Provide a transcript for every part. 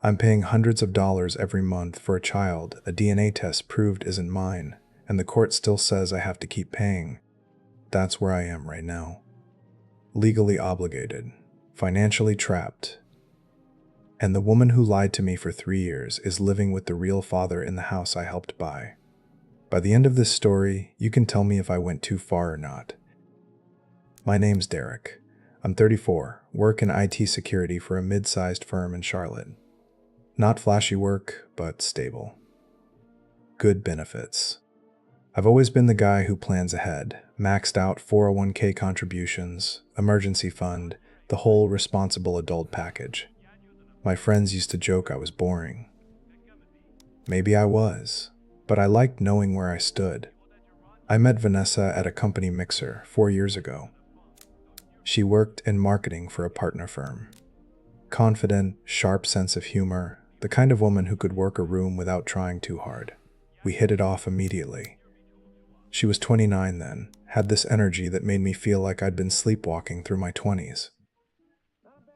I'm paying hundreds of dollars every month for a child a DNA test proved isn't mine, and the court still says I have to keep paying. That's where I am right now. Legally obligated, financially trapped, and the woman who lied to me for 3 years is living with the real father in the house I helped buy. By the end of this story, you can tell me if I went too far or not. My name's Derek. I'm 34, work in IT security for a mid-sized firm in Charlotte. Not flashy work, but stable. Good benefits. I've always been the guy who plans ahead, maxed out 401k contributions, emergency fund, the whole responsible adult package. My friends used to joke I was boring. Maybe I was, but I liked knowing where I stood. I met Vanessa at a company mixer 4 years ago. She worked in marketing for a partner firm. Confident, sharp sense of humor, the kind of woman who could work a room without trying too hard. We hit it off immediately. She was 29 then, had this energy that made me feel like I'd been sleepwalking through my 20s.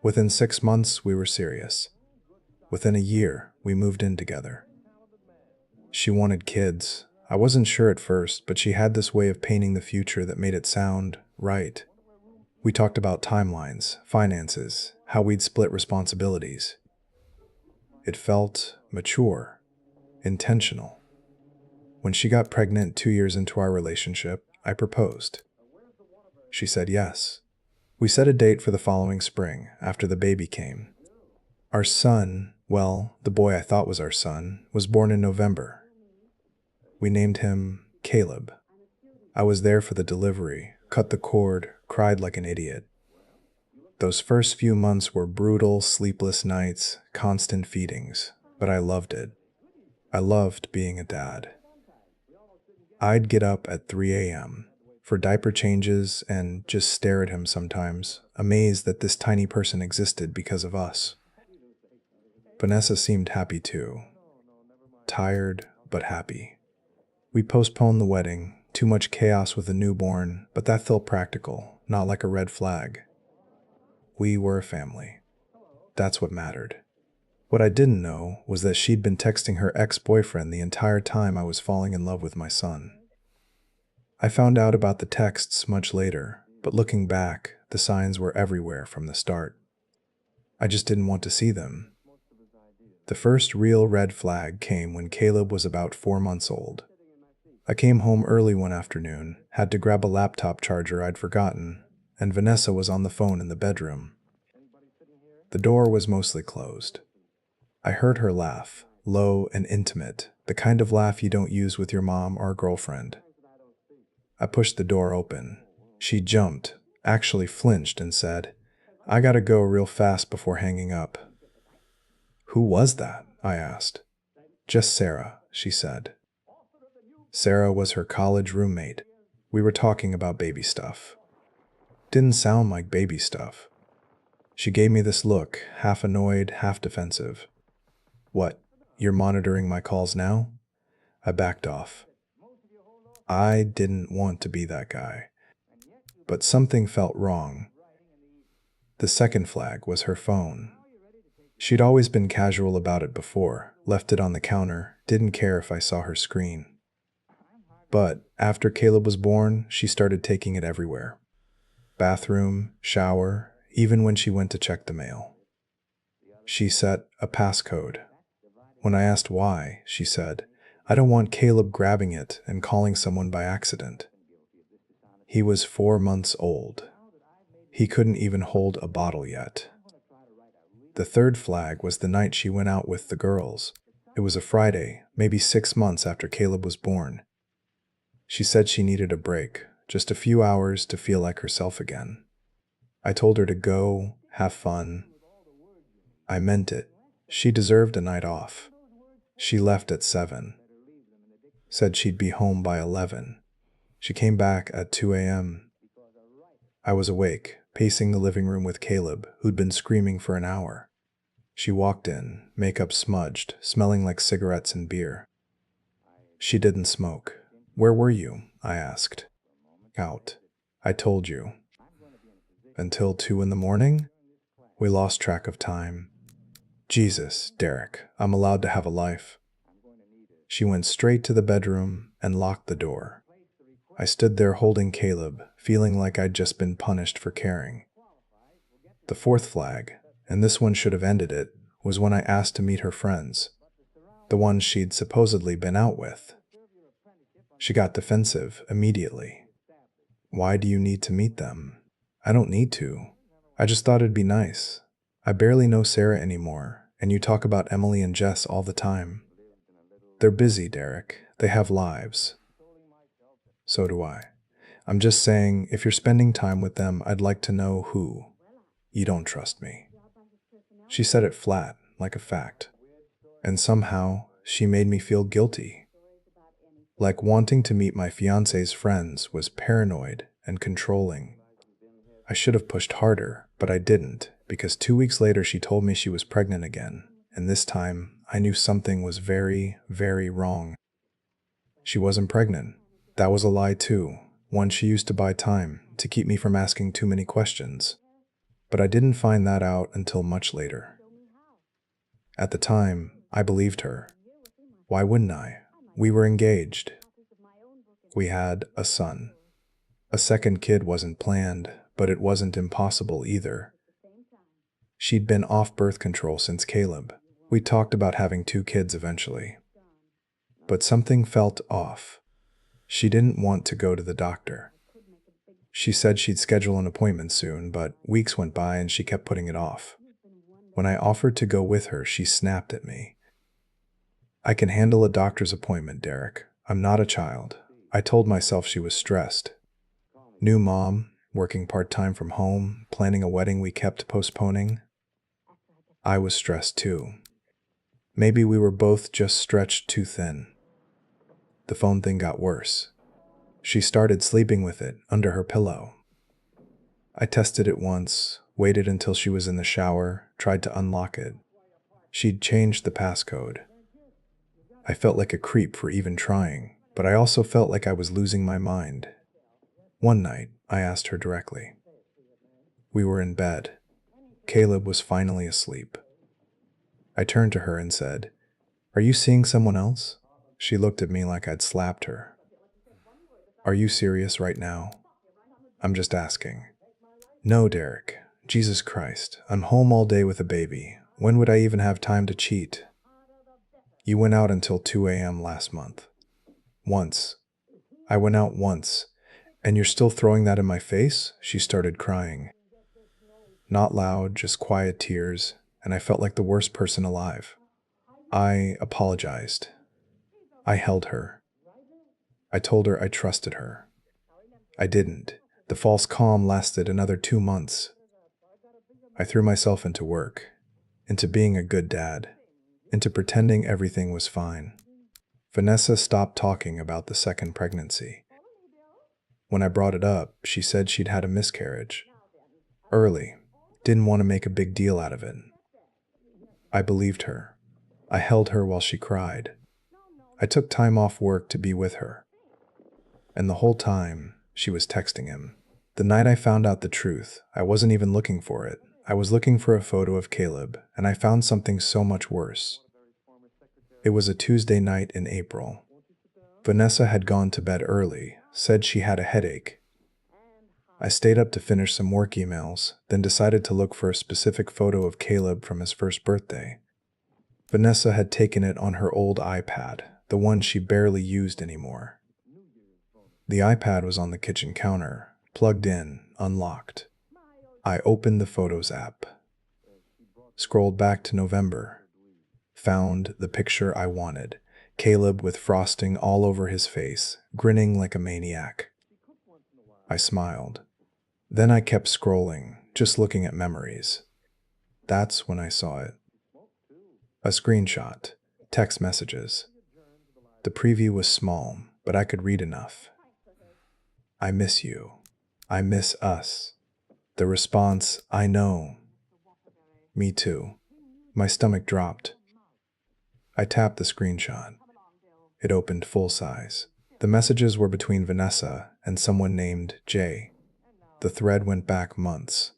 Within 6 months, we were serious. Within a year, we moved in together. She wanted kids. I wasn't sure at first, but she had this way of painting the future that made it sound right. We talked about timelines, finances, how we'd split responsibilities. It felt mature, intentional. When she got pregnant 2 years into our relationship, I proposed. She said yes. We set a date for the following spring, after the baby came. Our son, well, the boy I thought was our son, was born in November. We named him Caleb. I was there for the delivery, cut the cord, cried like an idiot. Those first few months were brutal, sleepless nights, constant feedings, but I loved it. I loved being a dad. I'd get up at 3 a.m. for diaper changes and just stare at him sometimes, amazed that this tiny person existed because of us. Vanessa seemed happy too. Tired, but happy. We postponed the wedding, too much chaos with a newborn, but that felt practical, not like a red flag. We were a family. That's what mattered. What I didn't know was that she'd been texting her ex-boyfriend the entire time I was falling in love with my son. I found out about the texts much later, but looking back, the signs were everywhere from the start. I just didn't want to see them. The first real red flag came when Caleb was about 4 months old. I came home early one afternoon, had to grab a laptop charger I'd forgotten, and Vanessa was on the phone in the bedroom. The door was mostly closed. I heard her laugh, low and intimate, the kind of laugh you don't use with your mom or girlfriend. I pushed the door open. She jumped, actually flinched, and said, "I gotta go real fast before hanging up." "Who was that?" I asked. "Just Sarah," she said. Sarah was her college roommate. We were talking about baby stuff. Didn't sound like baby stuff. She gave me this look, half annoyed, half defensive. "What, you're monitoring my calls now?" I backed off. I didn't want to be that guy. But something felt wrong. The second flag was her phone. She'd always been casual about it before, left it on the counter, didn't care if I saw her screen. But after Caleb was born, she started taking it everywhere. Bathroom, shower, even when she went to check the mail. She set a passcode. When I asked why, she said, "I don't want Caleb grabbing it and calling someone by accident." He was 4 months old. He couldn't even hold a bottle yet. The third flag was the night she went out with the girls. It was a Friday, maybe 6 months after Caleb was born. She said she needed a break, just a few hours to feel like herself again. I told her to go, have fun. I meant it. She deserved a night off. She left at 7. Said she'd be home by 11. She came back at 2 a.m. I was awake, pacing the living room with Caleb, who'd been screaming for an hour. She walked in, makeup smudged, smelling like cigarettes and beer. She didn't smoke. "Where were you?" I asked. "Out. I told you." "Until 2 in the morning?" We lost track of time. Jesus, Derek, I'm allowed to have a life. She went straight to the bedroom and locked the door. I stood there holding Caleb, feeling like I'd just been punished for caring. The fourth flag, and this one should have ended it, was when I asked to meet her friends, the ones she'd supposedly been out with. She got defensive immediately. Why do you need to meet them? I don't need to. I just thought it'd be nice. I barely know Sarah anymore, and you talk about Emily and Jess all the time. They're busy, Derek. They have lives. So do I. I'm just saying, if you're spending time with them, I'd like to know who. You don't trust me. She said it flat, like a fact. And somehow, she made me feel guilty. Like wanting to meet my fiancé's friends was paranoid and controlling. I should have pushed harder, but I didn't, because 2 weeks later she told me she was pregnant again, and this time I knew something was very, very wrong. She wasn't pregnant. That was a lie too, one she used to buy time, to keep me from asking too many questions. But I didn't find that out until much later. At the time, I believed her. Why wouldn't I? We were engaged. We had a son. A second kid wasn't planned, but it wasn't impossible either. She'd been off birth control since Caleb. We talked about having 2 kids eventually. But something felt off. She didn't want to go to the doctor. She said she'd schedule an appointment soon, but weeks went by and she kept putting it off. When I offered to go with her, she snapped at me. I can handle a doctor's appointment, Derek. I'm not a child. I told myself she was stressed. New mom, working part-time from home, planning a wedding we kept postponing. I was stressed too. Maybe we were both just stretched too thin. The phone thing got worse. She started sleeping with it under her pillow. I tested it once, waited until she was in the shower, tried to unlock it. She'd changed the passcode. I felt like a creep for even trying, but I also felt like I was losing my mind. One night, I asked her directly. We were in bed. Caleb was finally asleep. I turned to her and said, "Are you seeing someone else?" She looked at me like I'd slapped her. "Are you serious right now?" "I'm just asking." "No, Derek. Jesus Christ. I'm home all day with a baby. When would I even have time to cheat?" "You went out until 2 a.m. last month." "Once. I went out once. And you're still throwing that in my face?" She started crying. Not loud, just quiet tears, and I felt like the worst person alive. I apologized. I held her. I told her I trusted her. I didn't. The false calm lasted another 2 months. I threw myself into work, into being a good dad, into pretending everything was fine. Vanessa stopped talking about the second pregnancy. When I brought it up, she said she'd had a miscarriage. Early. Didn't want to make a big deal out of it. I believed her. I held her while she cried. I took time off work to be with her. And the whole time, she was texting him. The night I found out the truth, I wasn't even looking for it. I was looking for a photo of Caleb, and I found something so much worse. It was a Tuesday night in April. Vanessa had gone to bed early, said she had a headache. I stayed up to finish some work emails, then decided to look for a specific photo of Caleb from his first birthday. Vanessa had taken it on her old iPad, the one she barely used anymore. The iPad was on the kitchen counter, plugged in, unlocked. I opened the Photos app, scrolled back to November, found the picture I wanted, Caleb with frosting all over his face, grinning like a maniac. I smiled. Then I kept scrolling, just looking at memories. That's when I saw it. A screenshot, text messages. The preview was small, but I could read enough. "I miss you. I miss us." The response, "I know." "Me too." My stomach dropped. I tapped the screenshot. It opened full size. The messages were between Vanessa and someone named Jay. The thread went back months.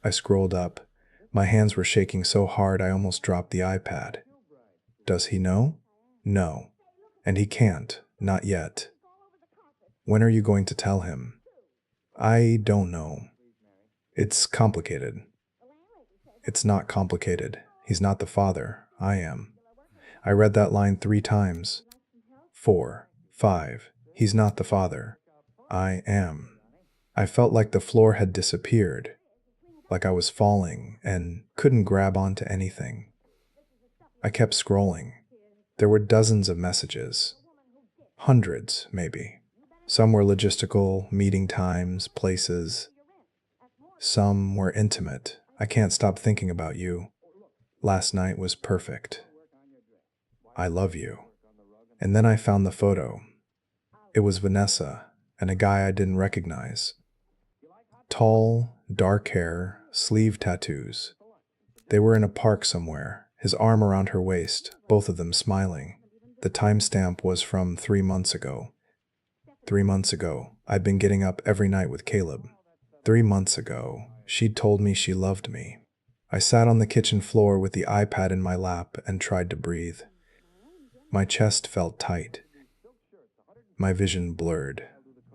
I scrolled up, My hands were shaking so hard I almost dropped the iPad. Does he know? No. And he can't. Not yet. When are you going to tell him? I don't know. It's complicated. It's not complicated. He's not the father. I am. I read that line 3 times. 4, 5. He's not the father. I am. I felt like the floor had disappeared, like I was falling and couldn't grab onto anything. I kept scrolling. There were dozens of messages. Hundreds, maybe. Some were logistical, meeting times, places. Some were intimate. I can't stop thinking about you. Last night was perfect. I love you. And then I found the photo. It was Vanessa and a guy I didn't recognize. Tall, dark hair, sleeve tattoos. They were in a park somewhere, his arm around her waist, both of them smiling. The timestamp was from 3 months ago. 3 months ago, I'd been getting up every night with Caleb. 3 months ago, she'd told me she loved me. I sat on the kitchen floor with the iPad in my lap and tried to breathe. My chest felt tight. My vision blurred.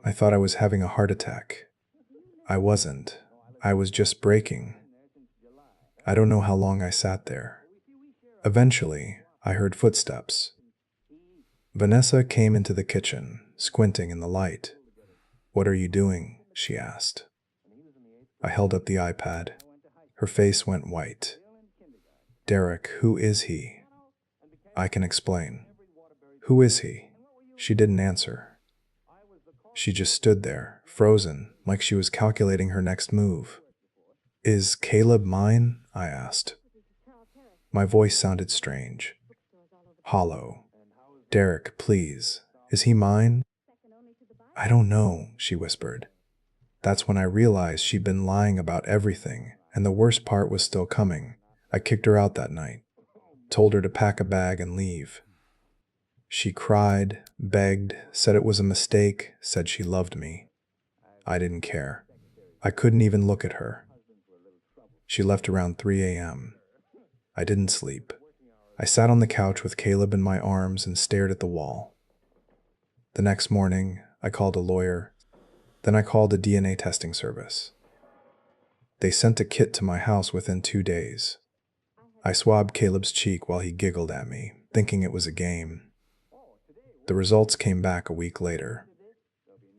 I thought I was having a heart attack. I wasn't. I was just breaking. I don't know how long I sat there. Eventually, I heard footsteps. Vanessa came into the kitchen, squinting in the light. "What are you doing?" she asked. I held up the iPad. Her face went white. "Derek, who is he?" "I can explain." "Who is he?" She didn't answer. She just stood there, frozen, like she was calculating her next move. "Is Caleb mine?" I asked. My voice sounded strange. Hollow. "Derek, please. Is he mine?" "I don't know," she whispered. That's when I realized she'd been lying about everything, and the worst part was still coming. I kicked her out that night, told her to pack a bag and leave. She cried, begged, said it was a mistake, said she loved me. I didn't care. I couldn't even look at her. She left around 3 a.m. I didn't sleep. I sat on the couch with Caleb in my arms and stared at the wall. The next morning, I called a lawyer. Then I called a DNA testing service. They sent a kit to my house within 2 days. I swabbed Caleb's cheek while he giggled at me, thinking it was a game. The results came back a week later.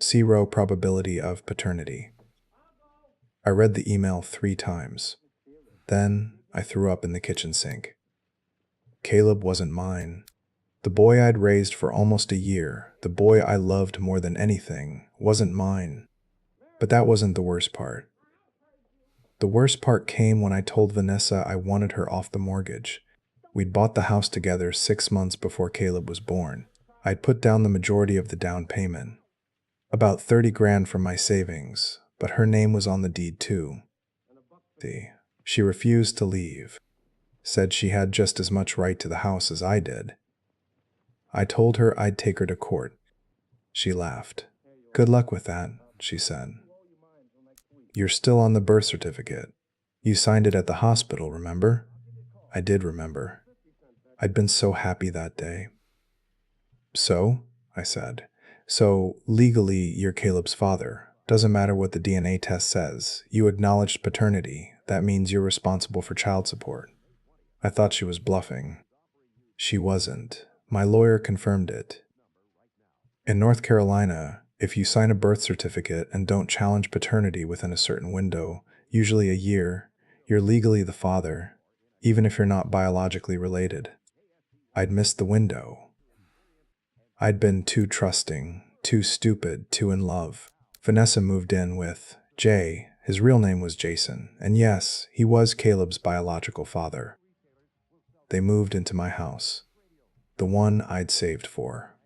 0 probability of paternity. I read the email 3 times. Then I threw up in the kitchen sink. Caleb wasn't mine. The boy I'd raised for almost a year, the boy I loved more than anything, wasn't mine. But that wasn't the worst part. The worst part came when I told Vanessa I wanted her off the mortgage. We'd bought the house together 6 months before Caleb was born. I'd put down the majority of the down payment, about 30 grand from my savings, but her name was on the deed too. She refused to leave, said she had just as much right to the house as I did. I told her I'd take her to court. She laughed. "Good luck with that," she said. "You're still on the birth certificate. You signed it at the hospital, remember?" I did remember. I'd been so happy that day. "So?" I said. "So, legally, you're Caleb's father. Doesn't matter what the DNA test says. You acknowledged paternity. That means you're responsible for child support." I thought she was bluffing. She wasn't. My lawyer confirmed it. In North Carolina, if you sign a birth certificate and don't challenge paternity within a certain window, usually a year, you're legally the father, even if you're not biologically related. I'd missed the window. I'd been too trusting, too stupid, too in love. Vanessa moved in with Jay. His real name was Jason, and yes, he was Caleb's biological father. They moved into my house, the one I'd saved for,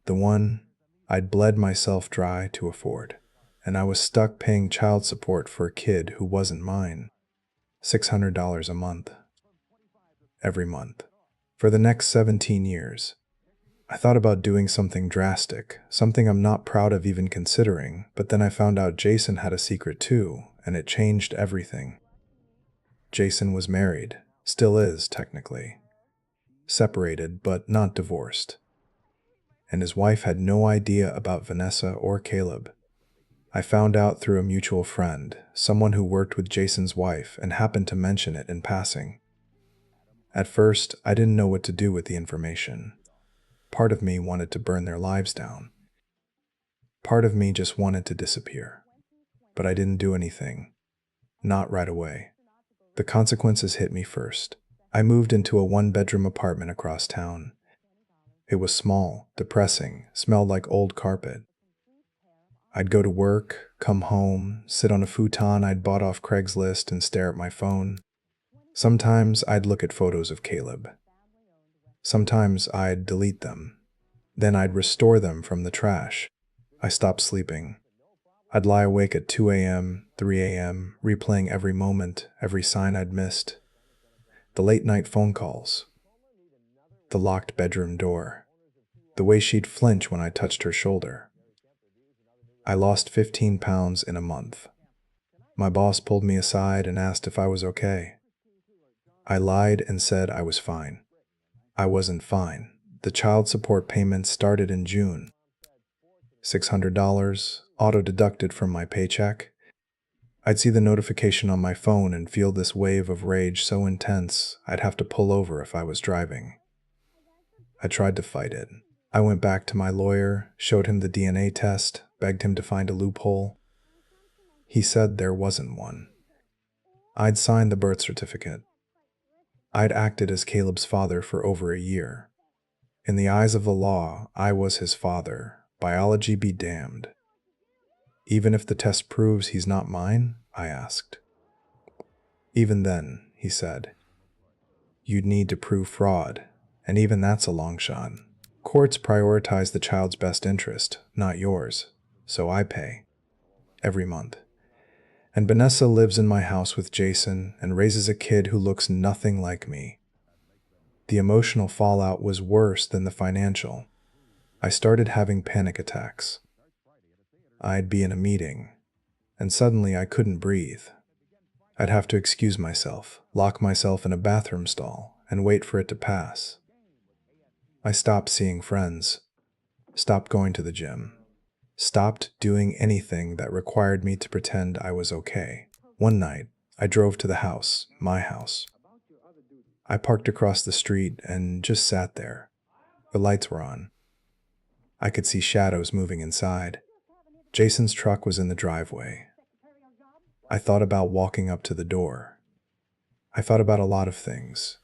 the one I'd bled myself dry to afford, and I was stuck paying child support for a kid who wasn't mine. $600 a month. Every month. For the next 17 years. I thought about doing something drastic, something I'm not proud of even considering, but then I found out Jason had a secret too, and it changed everything. Jason was married, still is, technically. Separated, but not divorced. And his wife had no idea about Vanessa or Caleb. I found out through a mutual friend, someone who worked with Jason's wife and happened to mention it in passing. At first, I didn't know what to do with the information. Part of me wanted to burn their lives down. Part of me just wanted to disappear. But I didn't do anything. Not right away. The consequences hit me first. I moved into a one-bedroom apartment across town. It was small, depressing, smelled like old carpet. I'd go to work, come home, sit on a futon I'd bought off Craigslist and stare at my phone. Sometimes I'd look at photos of Caleb. Sometimes I'd delete them. Then I'd restore them from the trash. I stopped sleeping. I'd lie awake at 2 a.m., 3 a.m., replaying every moment, every sign I'd missed. The late-night phone calls. The locked bedroom door. The way she'd flinch when I touched her shoulder. I lost 15 pounds in a month. My boss pulled me aside and asked if I was okay. I lied and said I was fine. I wasn't fine. The child support payments started in June. $600, auto-deducted from my paycheck. I'd see the notification on my phone and feel this wave of rage so intense I'd have to pull over if I was driving. I tried to fight it. I went back to my lawyer, showed him the DNA test, begged him to find a loophole. He said there wasn't one. I'd signed the birth certificate. I'd acted as Caleb's father for over a year. In the eyes of the law, I was his father. Biology be damned. Even if the test proves he's not mine? I asked. Even then, he said, you'd need to prove fraud, and even that's a long shot. Courts prioritize the child's best interest, not yours, so I pay. Every month. And Vanessa lives in my house with Jason and raises a kid who looks nothing like me. The emotional fallout was worse than the financial. I started having panic attacks. I'd be in a meeting, and suddenly I couldn't breathe. I'd have to excuse myself, lock myself in a bathroom stall, and wait for it to pass. I stopped seeing friends, stopped going to the gym, stopped doing anything that required me to pretend I was okay. One night, I drove to the house, my house. I parked across the street and just sat there. The lights were on. I could see shadows moving inside. Jason's truck was in the driveway. I thought about walking up to the door. I thought about a lot of things.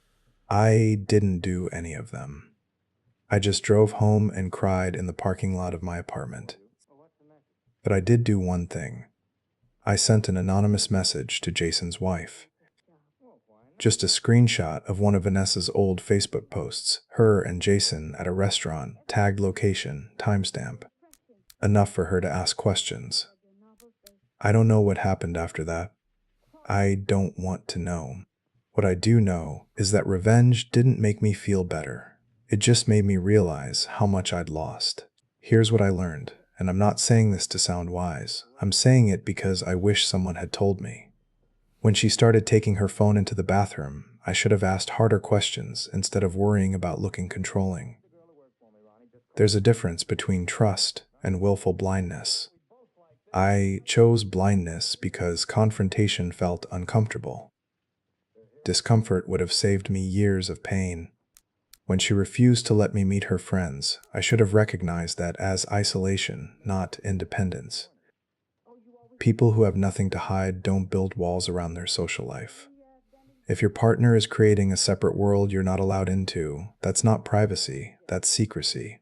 I didn't do any of them. I just drove home and cried in the parking lot of my apartment. But I did do one thing. I sent an anonymous message to Jason's wife. Just a screenshot of one of Vanessa's old Facebook posts, her and Jason at a restaurant, tagged location, timestamp. Enough for her to ask questions. I don't know what happened after that. I don't want to know. What I do know is that revenge didn't make me feel better. It just made me realize how much I'd lost. Here's what I learned, and I'm not saying this to sound wise. I'm saying it because I wish someone had told me. When she started taking her phone into the bathroom, I should have asked harder questions instead of worrying about looking controlling. There's a difference between trust and willful blindness. I chose blindness because confrontation felt uncomfortable. Discomfort would have saved me years of pain. When she refused to let me meet her friends, I should have recognized that as isolation, not independence. People who have nothing to hide don't build walls around their social life. If your partner is creating a separate world you're not allowed into, that's not privacy, that's secrecy.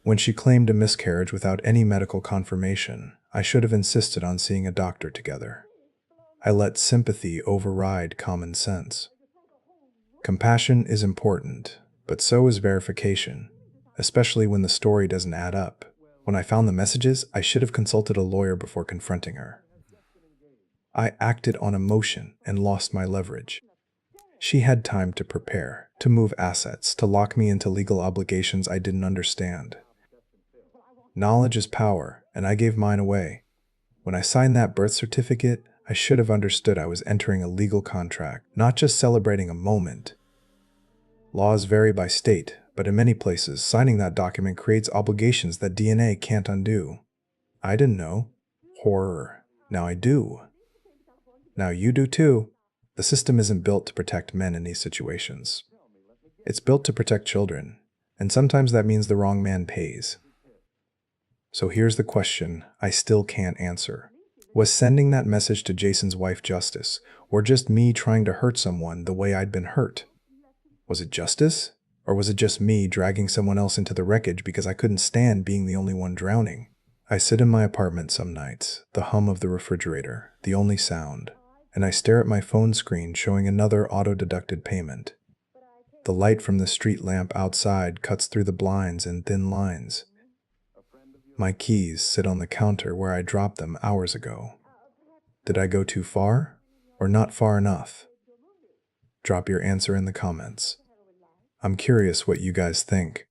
When she claimed a miscarriage without any medical confirmation, I should have insisted on seeing a doctor together. I let sympathy override common sense. Compassion is important, but so is verification, especially when the story doesn't add up. When I found the messages, I should have consulted a lawyer before confronting her. I acted on emotion and lost my leverage. She had time to prepare, to move assets, to lock me into legal obligations I didn't understand. Knowledge is power, and I gave mine away. When I signed that birth certificate, I should have understood I was entering a legal contract, not just celebrating a moment. Laws vary by state, but in many places, signing that document creates obligations that DNA can't undo. I didn't know. Horror. Now I do. Now you do too. The system isn't built to protect men in these situations. It's built to protect children, and sometimes that means the wrong man pays. So here's the question I still can't answer. Was sending that message to Jason's wife justice, or just me trying to hurt someone the way I'd been hurt? Was it justice? Or was it just me dragging someone else into the wreckage because I couldn't stand being the only one drowning? I sit in my apartment some nights, the hum of the refrigerator, the only sound, and I stare at my phone screen showing another auto-deducted payment. The light from the street lamp outside cuts through the blinds in thin lines. My keys sit on the counter where I dropped them hours ago. Did I go too far? Or not far enough? Drop your answer in the comments. I'm curious what you guys think.